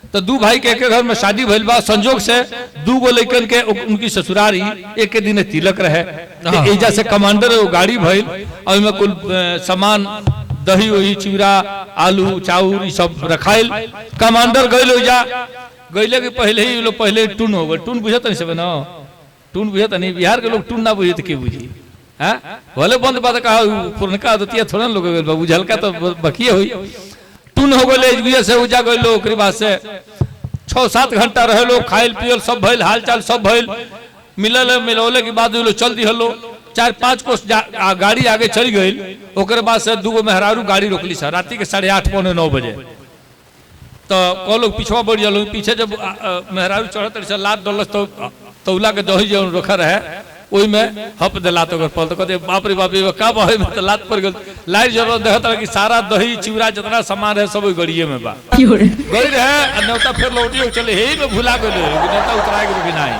तो दू भाई के एक घर में शादी भइल बा, संजोग से दू गो लड़कन के उनकी ससुरारी एक के दिन तिलक रहे। एजा से कमांडर गाड़ी भइल और में कुल सामान दही वही चिवड़ा आलू चाउर सब रखाइल। कमांडर गइल ओजा, गइले के पहले ही लोग पहले टून हो गए। टून बुझत नहीं सब ना, टून बुझत नहीं, बिहार के लोग टून ना बुझे तो के बुझी है। भले बंद बात कहा पुरनका दतिया थोड़ा लोग बुझलका तो बकिए हुई। टून हो गए से उजा गए लोग, बाद से 6-7 घंटा रहे लोग, खाइल पियल सब भइल, हाल चाल सब भइल, मिलल मिलौले के बाद लोग चल दिहलो। 4-5 कोस गाड़ी आगे चल गई। ओकर बाद से दूगो मेहरारू गाड़ी रोकली सर रात के 8:30-9 बजे। तो को लोग पिछवा बढ़ जालो, पीछे जब मेहरारू चढ़त रही लात डलस तो तौला के दही जो रखा रहे ओई में हप दिला तो पल तो कहते बाप रे बाप का बहे में तो लात पर गल। लाइट जब देखता कि सारा दही चिवड़ा जितना सामान है सब गड़िए में बा गई रहे। न्योता फिर लौटी चले हे में भुला गए, न्योता उतरा के भी नहीं।